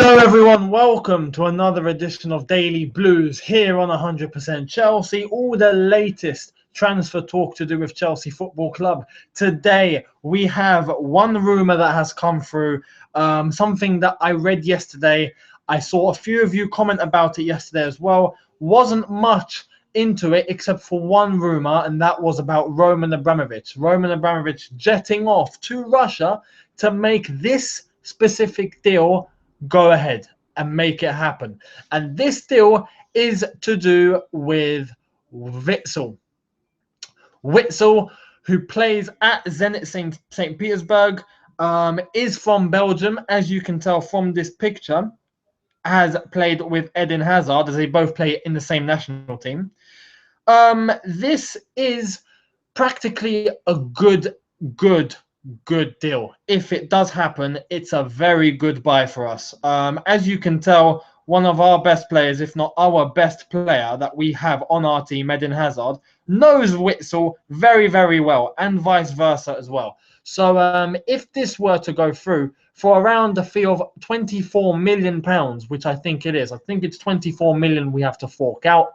Hello everyone, welcome to another edition of Daily Blues here on 100% Chelsea. All the latest transfer talk to do with Chelsea Football Club. Today we have one rumour that has come through, something that I read yesterday. I saw a few of you comment about it yesterday as well. Wasn't much into it except for one rumour, and that was about Roman Abramovich. Roman Abramovich jetting off to Russia to make this specific deal go ahead and make it happen. And this deal is to do with Witsel. Witsel, who plays at Zenit St. Petersburg, is from Belgium, as you can tell from this picture, has played with Eden Hazard, as they both play in the same national team. This is practically a good deal. If it does happen, it's a very good buy for us. As you can tell, one of our best players, if not our best player that we have on our team, Eden Hazard, knows Witsel very, very well, and vice versa as well. So if this were to go through for around a fee of £24 million, which I think it is, I think it's 24 million we have to fork out.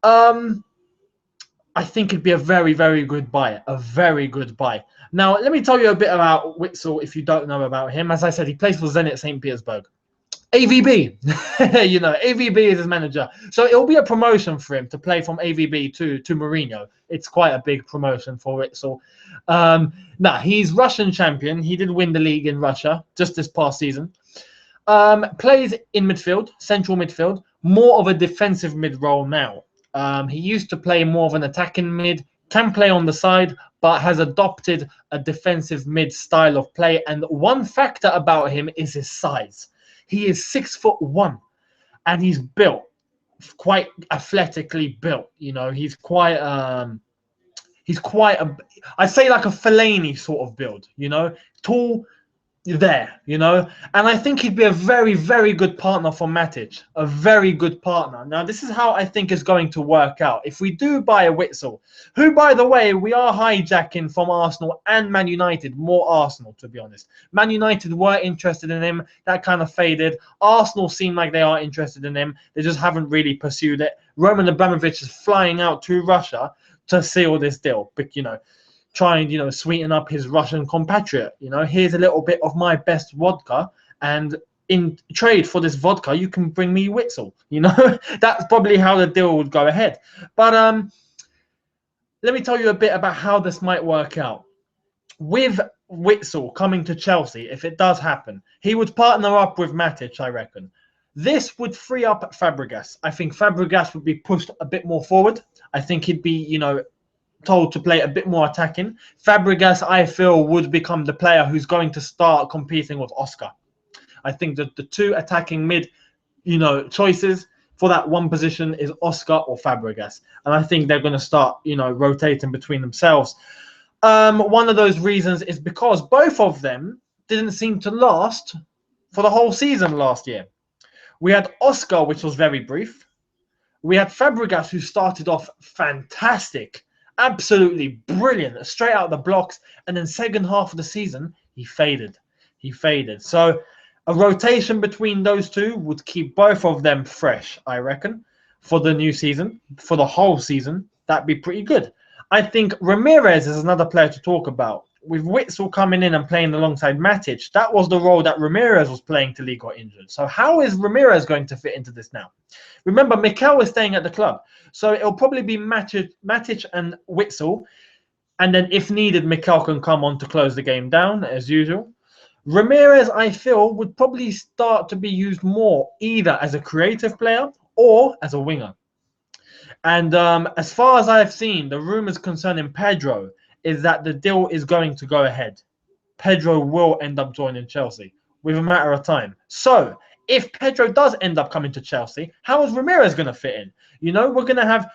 I think it'd be a very, very good buy. A very good buy. Now, let me tell you a bit about Witsel if you don't know about him. As I said, he plays for Zenit St. Petersburg. AVB, AVB is his manager. So it'll be a promotion for him to play from AVB to Mourinho. It's quite a big promotion for Witsel. He's Russian champion. He did win the league in Russia just this past season. Plays in midfield, central midfield, more of a defensive mid role now. He used to play more of an attacking mid, can play on the side, but has adopted a defensive mid style of play. And one factor about him is his size. He is 6'1", and he's built, quite athletically built. He's quite I'd say like a Fellaini sort of build. Tall. There, and I think he'd be a very, very good partner for Matic. A very good partner. Now, this is how I think is going to work out. If we do buy a Witsel, who, by the way, we are hijacking from Arsenal and Man United, more Arsenal, to be honest. Man United were interested in him. That kind of faded. Arsenal seem like they are interested in him. They just haven't really pursued it. Roman Abramovich is flying out to Russia to seal this deal. But, try and sweeten up his Russian compatriot. Here's a little bit of my best vodka, and in trade for this vodka you can bring me Witsel. That's probably how the deal would go ahead. But let me tell you a bit about how this might work out. With Witsel coming to Chelsea, if it does happen, he would partner up with Matic, I reckon. This would free up Fabregas. I think Fabregas would be pushed a bit more forward. I think he'd be told to play a bit more attacking. Fabregas, I feel, would become the player who's going to start competing with Oscar. I think that the two attacking mid, choices for that one position is Oscar or Fabregas. And I think they're going to start, rotating between themselves. One of those reasons is because both of them didn't seem to last for the whole season last year. We had Oscar, which was very brief. We had Fabregas, who started off fantastic. Absolutely brilliant, straight out the blocks, and then second half of the season he faded. So a rotation between those two would keep both of them fresh, I reckon, for the new season, for the whole season. That'd be pretty good. I think Ramirez is another player to talk about. With Witsel coming in and playing alongside Matic, that was the role that Ramirez was playing till he got injured. So how is Ramirez going to fit into this now? Remember, Mikel is staying at the club. So it'll probably be Matic and Witsel. And then if needed, Mikel can come on to close the game down, as usual. Ramirez, I feel, would probably start to be used more either as a creative player or as a winger. And as far as I've seen, the rumours concerning Pedro is that the deal is going to go ahead. Pedro will end up joining Chelsea with a matter of time. So if Pedro does end up coming to Chelsea, how is Ramirez going to fit in? We're going to have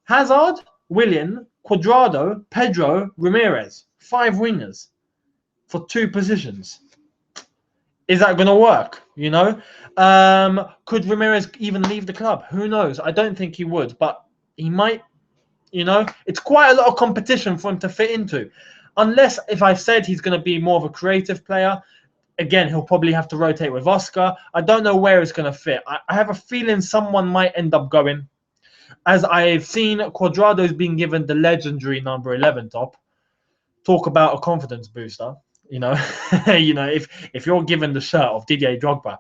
Hazard, Willian, Cuadrado, Pedro, Ramirez. 5 wingers for 2 positions. Is that going to work? Could Ramirez even leave the club? Who knows? I don't think he would, but he might. It's quite a lot of competition for him to fit into. Unless, if I've said he's going to be more of a creative player, Again, he'll probably have to rotate with Oscar. I don't know where it's going to fit. I have a feeling someone might end up going. As I've seen, Cuadrado's been given the legendary number 11 top. Talk about a confidence booster. You know, if you're given the shirt of Didier Drogba,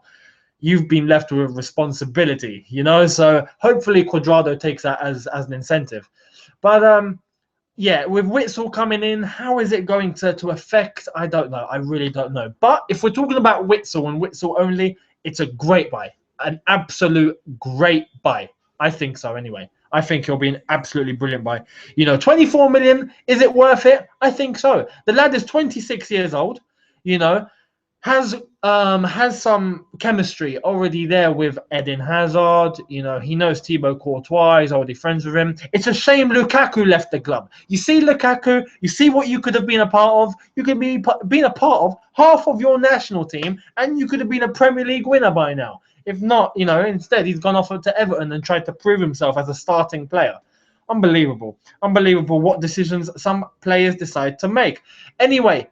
you've been left with responsibility. You know, so hopefully Cuadrado takes that as an incentive. But yeah, with Witsel coming in, how is it going to affect? I don't know. I really don't know. But if we're talking about Witsel and Witsel only, it's a great buy. An absolute great buy. I think so anyway. I think he'll be an absolutely brilliant buy. 24 million, is it worth it? I think so. The lad is 26 years old, has some chemistry already there with Eden Hazard. He knows Thibaut Courtois. He's already friends with him. It's a shame Lukaku left the club. You see Lukaku, you see what you could have been a part of. You could be been a part of half of your national team, and you could have been a Premier League winner by now. If not, instead he's gone off to Everton and tried to prove himself as a starting player. Unbelievable. Unbelievable what decisions some players decide to make. Anyway,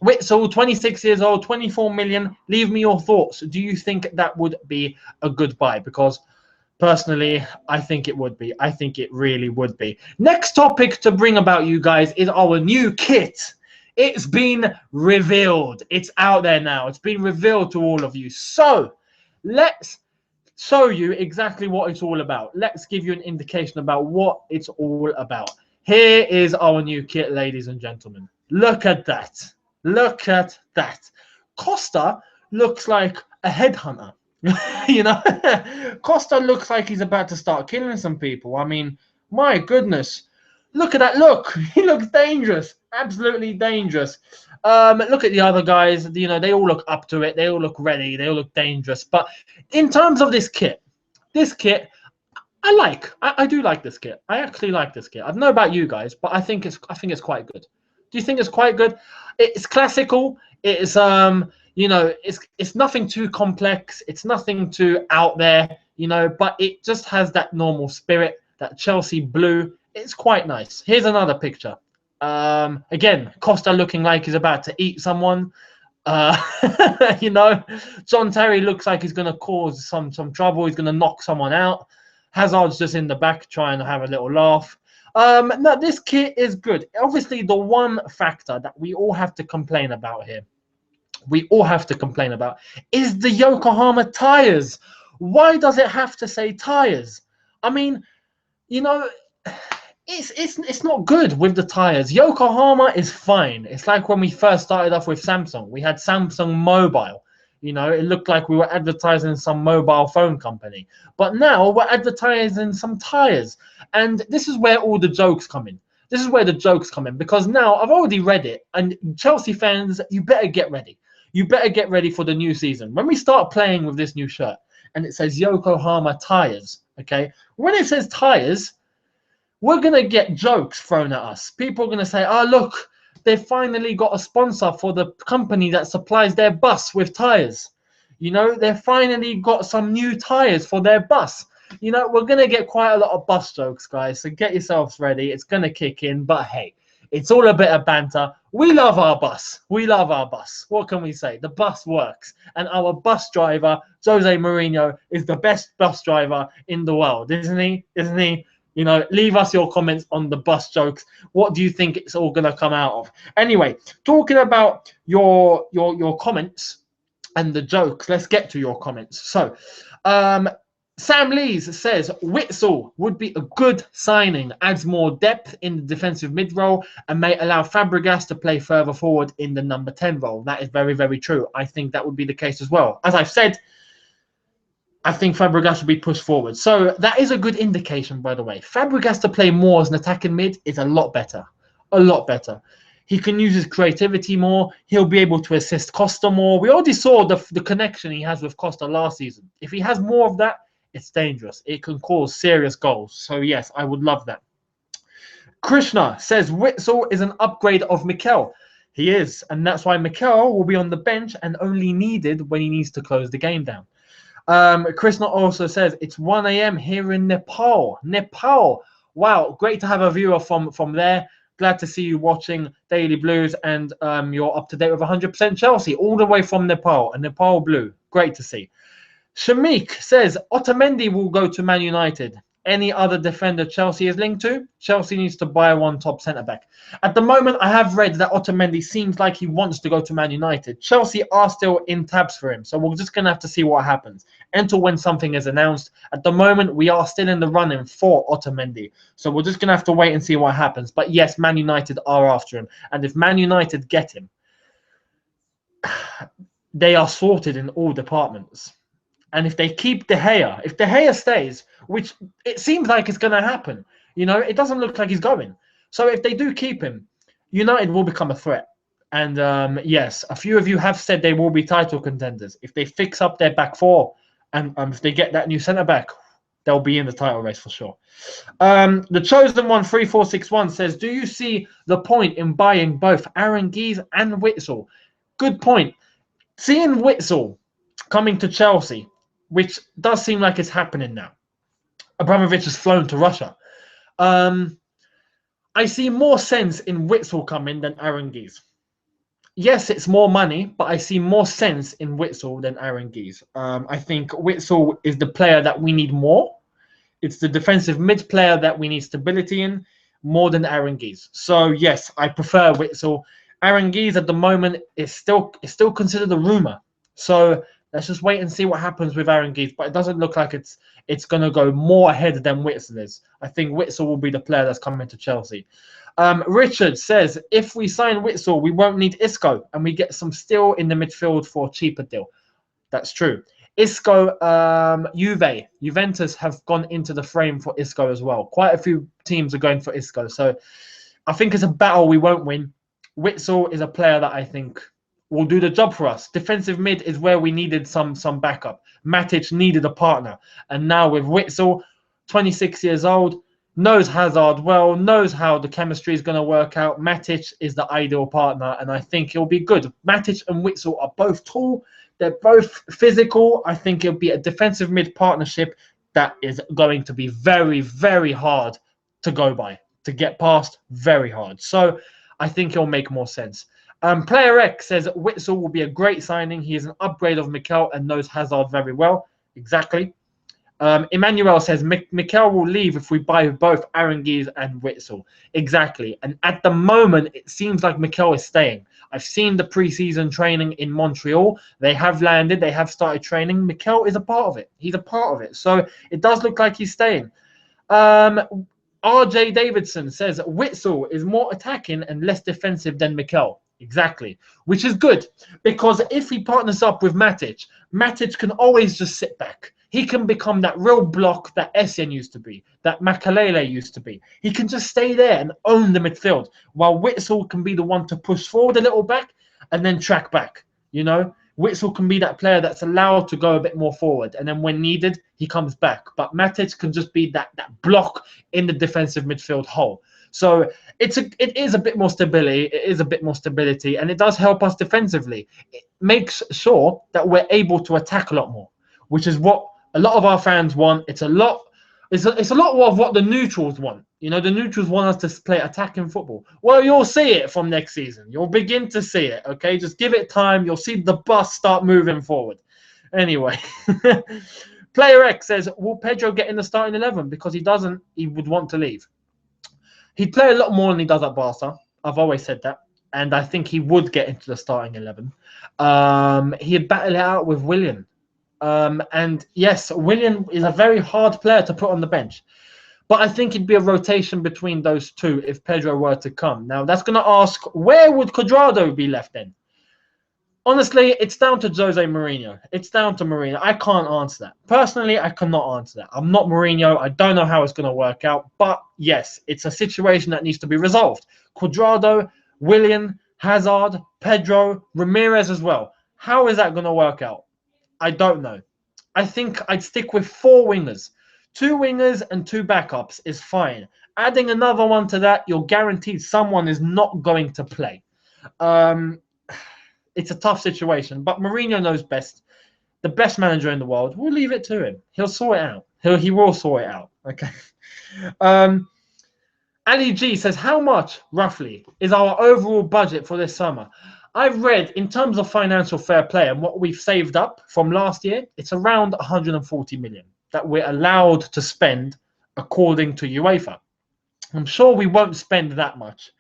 Witsel, 26 years old, 24 million. Leave me your thoughts. Do you think that would be a good buy? Because personally, I think it would be. I think it really would be. Next topic to bring about you guys is our new kit. It's been revealed. It's out there now. It's been revealed to all of you. So let's show you exactly what it's all about. Let's give you an indication about what it's all about. Here is our new kit, ladies and gentlemen. Look at that. Look at that. Costa looks like a headhunter. Costa looks like he's about to start killing some people. I mean, my goodness. Look at that look. He looks dangerous. Absolutely dangerous. Look at the other guys. They all look up to it. They all look ready. They all look dangerous. But in terms of this kit, I do like this kit. I actually like this kit. I don't know about you guys, but I think it's quite good. Do you think it's quite good? It's classical. It's it's nothing too complex. It's nothing too out there, but it just has that normal spirit, that Chelsea blue. It's quite nice. Here's another picture. Again, Costa looking like he's about to eat someone. John Terry looks like he's going to cause some trouble. He's going to knock someone out. Hazard's just in the back trying to have a little laugh. No, this kit is good. Obviously, the one factor that we all have to complain about here, is the Yokohama tires. Why does it have to say tires? I mean, it's not good with the tires. Yokohama is fine. It's like when we first started off with Samsung. We had Samsung Mobile. It looked like we were advertising some mobile phone company. But now we're advertising some tires. And this is where all the jokes come in. Because now I've already read it. And Chelsea fans, you better get ready. You better get ready for the new season. When we start playing with this new shirt and it says Yokohama tires, okay? When it says tires, we're going to get jokes thrown at us. People are going to say, oh, look, they finally got a sponsor for the company that supplies their bus with tires. They finally got some new tires for their bus. We're going to get quite a lot of bus jokes, guys. So get yourselves ready. It's going to kick in. But hey, it's all a bit of banter. We love our bus. What can we say? The bus works. And our bus driver, Jose Mourinho, is the best bus driver in the world, isn't he? Leave us your comments on the bus jokes. What do you think it's all going to come out of? Anyway, talking about your comments and the jokes, let's get to your comments. So, Sam Lees says, Witsel would be a good signing, adds more depth in the defensive mid role and may allow Fabregas to play further forward in the number 10 role. That is very, very true. I think that would be the case as well. As I've said, I think Fabregas should be pushed forward. So that is a good indication, by the way. Fabregas to play more as an attacking mid is a lot better. A lot better. He can use his creativity more. He'll be able to assist Costa more. We already saw the connection he has with Costa last season. If he has more of that, it's dangerous. It can cause serious goals. So yes, I would love that. Krishna says Witsel is an upgrade of Mikel. He is. And that's why Mikel will be on the bench and only needed when he needs to close the game down. Krishna also says it's 1 a.m. here in Nepal. Wow, great to have a viewer from there. Glad to see you watching Daily Blues, and you're up to date with 100% Chelsea, all the way from Nepal, and Nepal Blue. Great to see. Shamik says, Otamendi will go to Man United. Any other defender Chelsea is linked to? Chelsea needs to buy one top centre-back. At the moment, I have read that Otamendi seems like he wants to go to Man United. Chelsea are still in tabs for him, so we're just going to have to see what happens until when something is announced. At the moment, we are still in the running for Otamendi, so we're just going to have to wait and see what happens. But yes, Man United are after him, and if Man United get him, they are sorted in all departments. And if they keep De Gea, if De Gea stays, which it seems like it's going to happen, it doesn't look like he's going. So if they do keep him, United will become a threat. And yes, a few of you have said they will be title contenders. If they fix up their back four and if they get that new centre-back, they'll be in the title race for sure. The Chosen One 3461 says, do you see the point in buying both Aranguiz and Witsel? Good point. Seeing Witsel coming to Chelsea, which does seem like it's happening now. Abramovich has flown to Russia. I see more sense in Witsel coming than Aranguiz. Yes, it's more money, but I see more sense in Witsel than Aranguiz. I think Witsel is the player that we need more. It's the defensive mid player that we need stability in more than Aranguiz. So yes, I prefer Witsel. Aranguiz at the moment is still considered a rumor. So let's just wait and see what happens with Aranguiz. But it doesn't look like it's going to go more ahead than Witsel is. I think Witsel will be the player that's coming to Chelsea. Richard says, if we sign Witsel, we won't need Isco, and we get some steel in the midfield for a cheaper deal. That's true. Isco, Juventus have gone into the frame for Isco as well. Quite a few teams are going for Isco. So I think it's a battle we won't win. Witsel is a player that I think will do the job for us. Defensive mid is where we needed some backup. Matic needed a partner. And now with Witsel, 26 years old, knows Hazard well, knows how the chemistry is going to work out. Matic is the ideal partner, and I think it'll be good. Matic and Witsel are both tall. They're both physical. I think it'll be a defensive mid partnership that is going to be very, very hard to go by, to get past, very hard. So I think it'll make more sense. Player X says Witsel will be a great signing. He is an upgrade of Mikel and knows Hazard very well. Exactly. Emmanuel says Mikel will leave if we buy both Aranguiz and Witsel. Exactly. And at the moment, it seems like Mikel is staying. I've seen the preseason training in Montreal. They have landed. They have started training. Mikel is a part of it. He's a part of it. So it does look like he's staying. RJ Davidson says Witsel is more attacking and less defensive than Mikel. Exactly, which is good because if he partners up with Matic, Matic can always just sit back. He can become that real block that Essien used to be, that Makalele used to be. He can just stay there and own the midfield, while Witsel can be the one to push forward a little back and then track back. Witsel can be that player that's allowed to go a bit more forward, and then when needed, he comes back. But Matic can just be that block in the defensive midfield hole. So it is a bit more stability. It is a bit more stability, and it does help us defensively. It makes sure that we're able to attack a lot more, which is what a lot of our fans want. It's a lot of what the neutrals want. The neutrals want us to play attacking football. Well, you'll see it from next season. You'll begin to see it. Okay, just give it time. You'll see the bus start moving forward. Anyway, Player X says, will Pedro get in the starting 11? Because he doesn't, he would want to leave. He'd play a lot more than he does at Barca. I've always said that. And I think he would get into the starting 11. He'd battle it out with Willian. And yes, Willian is a very hard player to put on the bench. But I think it'd be a rotation between those two if Pedro were to come. Now, that's going to ask, where would Cuadrado be left then? Honestly, it's down to Jose Mourinho. It's down to Mourinho. I can't answer that. Personally, I cannot answer that. I'm not Mourinho. I don't know how it's going to work out. But yes, it's a situation that needs to be resolved. Cuadrado, Willian, Hazard, Pedro, Ramirez as well. How is that going to work out? I don't know. I think I'd stick with 4 wingers. 2 wingers and 2 backups is fine. Adding another one to that, you're guaranteed someone is not going to play. It's a tough situation, but Mourinho knows best. The best manager in the world. We'll leave it to him. He'll sort it out. He will sort it out. Okay. Ali G says, how much, roughly, is our overall budget for this summer? I've read, in terms of financial fair play and what we've saved up from last year, it's around 140 million that we're allowed to spend according to UEFA. I'm sure we won't spend that much.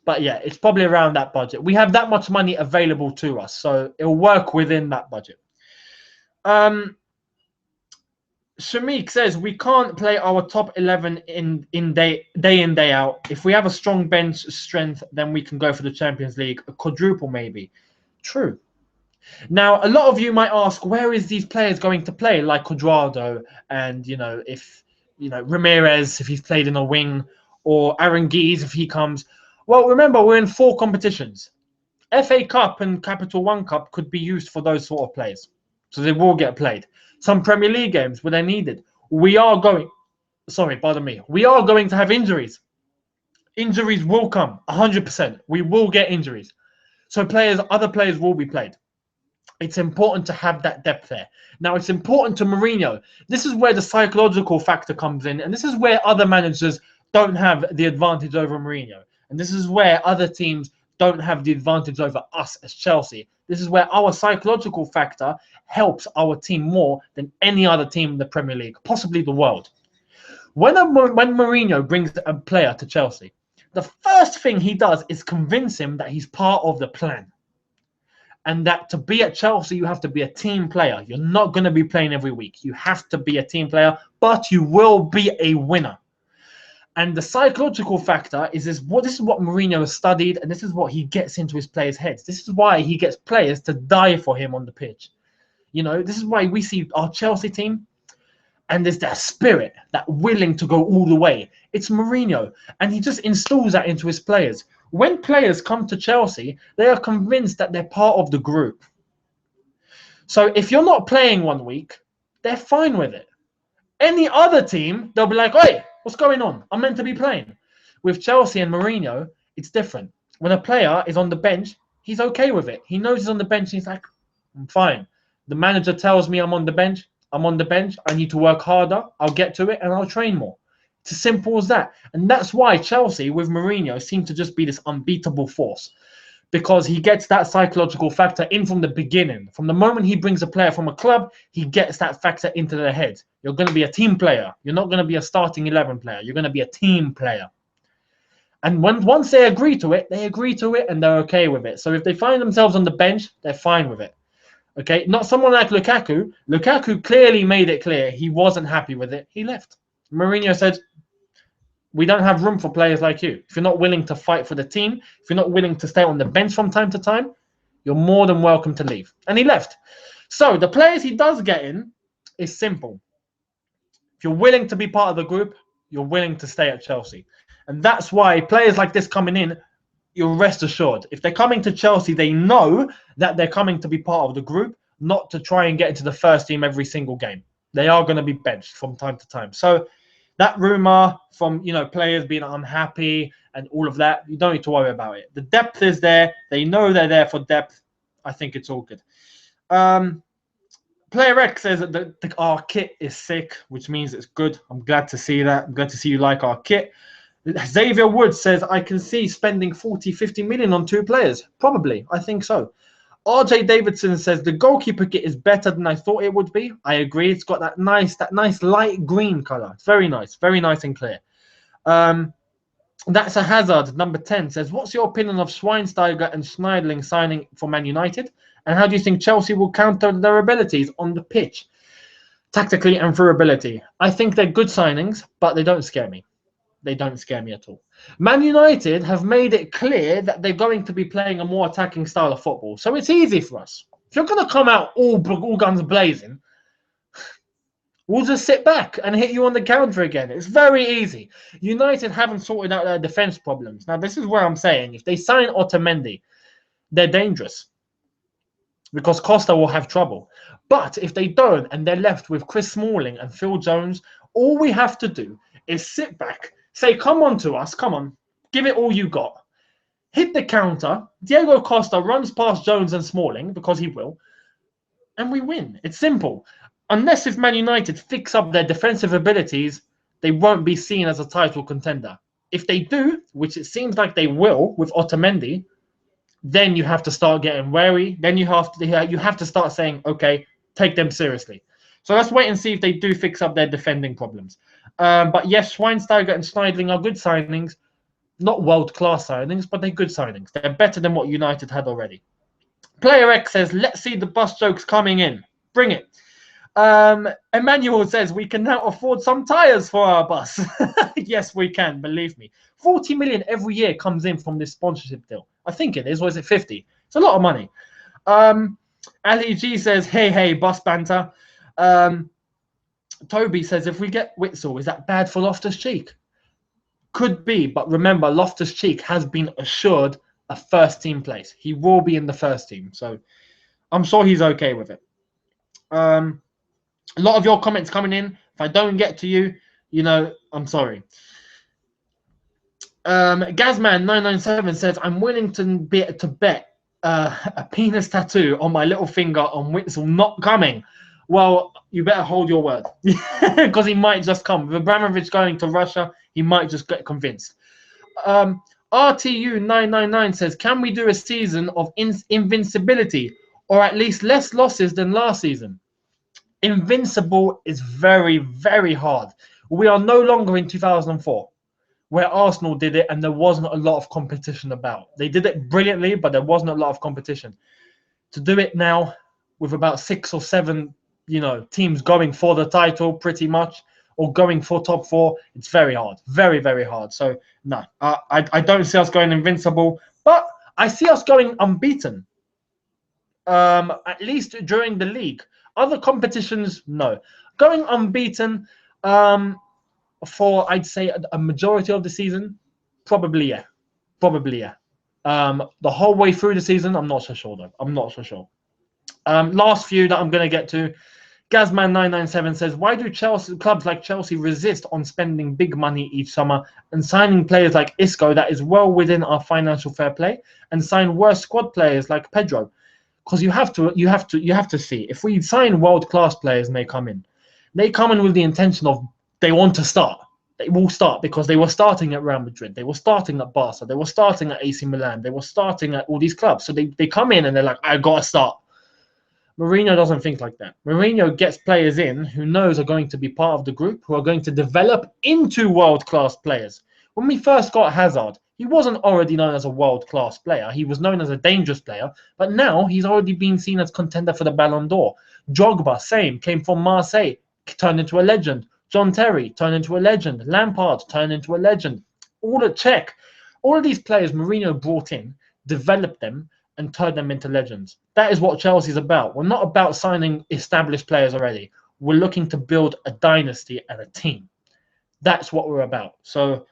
But yeah, it's probably around that budget. We have that much money available to us, so it'll work within that budget. Shamik says we can't play our top 11 in day in, day out. If we have a strong bench strength, then we can go for the Champions League, a quadruple maybe. True. Now, a lot of you might ask, where is these players going to play, like Cuadrado and, if, Ramirez, if he's played in a wing, or Aranguiz, if he comes. Well, remember, we're in 4 competitions. FA Cup and Capital One Cup could be used for those sort of players. So they will get played. Some Premier League games where they're needed. We are going to have injuries. Injuries will come, 100%. We will get injuries. So other players will be played. It's important to have that depth there. Now, it's important to Mourinho. This is where the psychological factor comes in. And this is where other managers don't have the advantage over Mourinho. And this is where other teams don't have the advantage over us as Chelsea. This is where our psychological factor helps our team more than any other team in the Premier League, possibly the world. When Mourinho brings a player to Chelsea, the first thing he does is convince him that he's part of the plan. And that to be at Chelsea, you have to be a team player. You're not going to be playing every week. You have to be a team player, but you will be a winner. And the psychological factor is this is what Mourinho has studied, and this is what he gets into his players' heads. This is why he gets players to die for him on the pitch. This is why we see our Chelsea team, and there's that spirit, that willing to go all the way. It's Mourinho, and he just installs that into his players. When players come to Chelsea, they are convinced that they're part of the group. So if you're not playing one week, they're fine with it. Any other team, they'll be like, hey, what's going on? I'm meant to be playing. With Chelsea and Mourinho, it's different. When a player is on the bench, he's okay with it. He knows he's on the bench, and he's like, I'm fine. The manager tells me I'm on the bench. I'm on the bench. I need to work harder. I'll get to it, and I'll train more. It's as simple as that. And that's why Chelsea, with Mourinho, seem to just be this unbeatable force. Because he gets that psychological factor in from the beginning. From the moment he brings a player from a club, he gets that factor into their head. You're going to be a team player. You're not going to be a starting 11 player. You're going to be a team player. And once they agree to it, and they're okay with it. So if they find themselves on the bench, they're fine with it. Okay, not someone like Lukaku. Lukaku clearly made it clear he wasn't happy with it. He left. Mourinho said, we don't have room for players like you. If you're not willing to fight for the team, if you're not willing to stay on the bench from time to time, you're more than welcome to leave. And he left. So the players he does get in is simple. If you're willing to be part of the group, you're willing to stay at Chelsea. And that's why players like this coming in, you'll rest assured. If they're coming to Chelsea, they know that they're coming to be part of the group, not to try and get into the first team every single game. They are going to be benched from time to time. So that rumor from, players being unhappy and all of that, you don't need to worry about it. The depth is there. They know they're there for depth. I think it's all good. Player X says that our kit is sick, which means it's good. I'm glad to see that. I'm glad to see you like our kit. Xavier Woods says, I can see spending 40, 50 million on 2 players. Probably. I think so. RJ Davidson says, the goalkeeper kit is better than I thought it would be. I agree. It's got that nice light green color. It's very nice and clear. That's a Hazard. Number 10 says, what's your opinion of Schweinsteiger and Schneidling signing for Man United? And how do you think Chelsea will counter their abilities on the pitch, tactically and through ability? I think they're good signings, but they don't scare me. They don't scare me at all. Man United have made it clear that they're going to be playing a more attacking style of football. So it's easy for us. If you're going to come out all guns blazing, we'll just sit back and hit you on the counter again. It's very easy. United haven't sorted out their defense problems. Now, this is where I'm saying, if they sign Otamendi, they're dangerous. Because Costa will have trouble. But if they don't, and they're left with Chris Smalling and Phil Jones, all we have to do is sit back, say, come on to us, come on, give it all you got. Hit the counter. Diego Costa runs past Jones and Smalling, because he will, and we win. It's simple. Unless if Man United fix up their defensive abilities, they won't be seen as a title contender. If they do, which it seems like they will with Otamendi, then you have to start getting wary. Then you have to start saying, okay, take them seriously. So let's wait and see if they do fix up their defending problems. But yes, Schweinsteiger and Schneidling are good signings. Not world-class signings, but they're good signings. They're better than what United had already. Player X says, let's see the bus jokes coming in. Bring it. Emmanuel says, we can now afford some tyres for our bus. Yes, we can, believe me. 40 million every year comes in from this sponsorship deal. I think it is, or is it 50? It's a lot of money. Ali G says, hey, bus banter. Toby says, if we get Witsel, is that bad for Loftus-Cheek? Could be, but remember, Loftus-Cheek has been assured a first-team place. He will be in the first team, so I'm sure he's okay with it. A lot of your comments coming in. If I don't get to you, I'm sorry. Gazman997 says, I'm willing to bet a penis tattoo on my little finger on Witsel not coming. Well, you better hold your word because he might just come. With Abramovich going to Russia, he might just get convinced. RTU999 says, can we do a season of invincibility or at least less losses than last season? Invincible is very, very hard. We are no longer in 2004 where Arsenal did it and there wasn't a lot of competition about. They did it brilliantly, but there wasn't a lot of competition. To do it now with about 6 or 7 teams going for the title pretty much, or going for top 4, it's very hard. Very, very hard. So, no, I don't see us going invincible, but I see us going unbeaten, at least during the league. Other competitions, no. Going unbeaten for, I'd say, a majority of the season, probably, yeah. Probably, yeah. The whole way through the season, I'm not so sure, though. I'm not so sure. Last few that I'm going to get to. Gazman997 says, why do clubs like Chelsea resist on spending big money each summer and signing players like Isco that is well within our financial fair play and sign worse squad players like Pedro? Because you have to see, if we sign world-class players and they come in with the intention of they want to start. They will start because they were starting at Real Madrid. They were starting at Barca. They were starting at AC Milan. They were starting at all these clubs. So they come in and they're like, I got to start. Mourinho doesn't think like that. Mourinho gets players in who knows are going to be part of the group, who are going to develop into world-class players. When we first got Hazard, he wasn't already known as a world-class player. He was known as a dangerous player, but now he's already been seen as contender for the Ballon d'Or. Drogba, same, came from Marseille, turned into a legend. John Terry turned into a legend. Lampard turned into a legend. All of these players Mourinho brought in, developed them, and turn them into legends. That is what Chelsea's about. We're not about signing established players already. We're looking to build a dynasty and a team. That's what we're about. So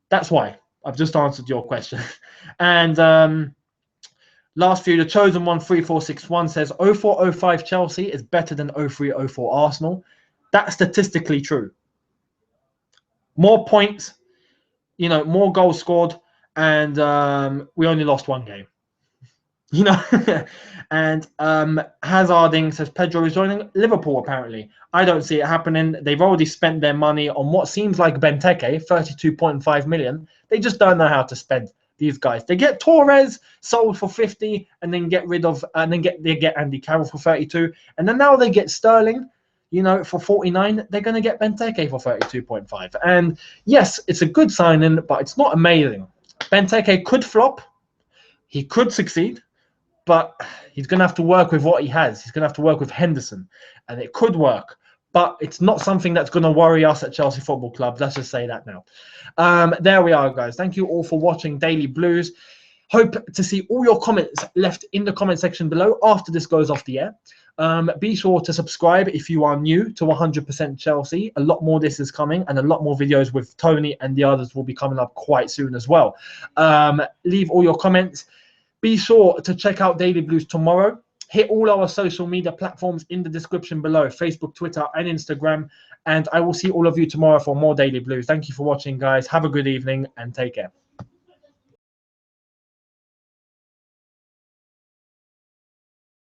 that's why I've just answered your question. And last few, the chosen one 3461 says 04-05 Chelsea is better than 03-04 Arsenal. That's statistically true. More points, more goals scored, and we only lost 1 game. And Hazarding says Pedro is joining Liverpool apparently. I don't see it happening. They've already spent their money on what seems like Benteke, 32.5 million. They just don't know how to spend these guys. They get Torres sold for 50 and then get rid of, and then they get Andy Carroll for 32. And then now they get Sterling, for 49. They're going to get Benteke for 32.5. And yes, it's a good signing, but it's not amazing. Benteke could flop. He could succeed. But he's going to have to work with what he has. He's going to have to work with Henderson. And it could work. But it's not something that's going to worry us at Chelsea Football Club. Let's just say that now. There we are, guys. Thank you all for watching Daily Blues. Hope to see all your comments left in the comment section below after this goes off the air. Be sure to subscribe if you are new to 100% Chelsea. A lot more this is coming. And a lot more videos with Tony and the others will be coming up quite soon as well. Leave all your comments. Be sure to check out Daily Blues tomorrow. Hit all our social media platforms in the description below, Facebook, Twitter, and Instagram. And I will see all of you tomorrow for more Daily Blues. Thank you for watching, guys. Have a good evening and take care.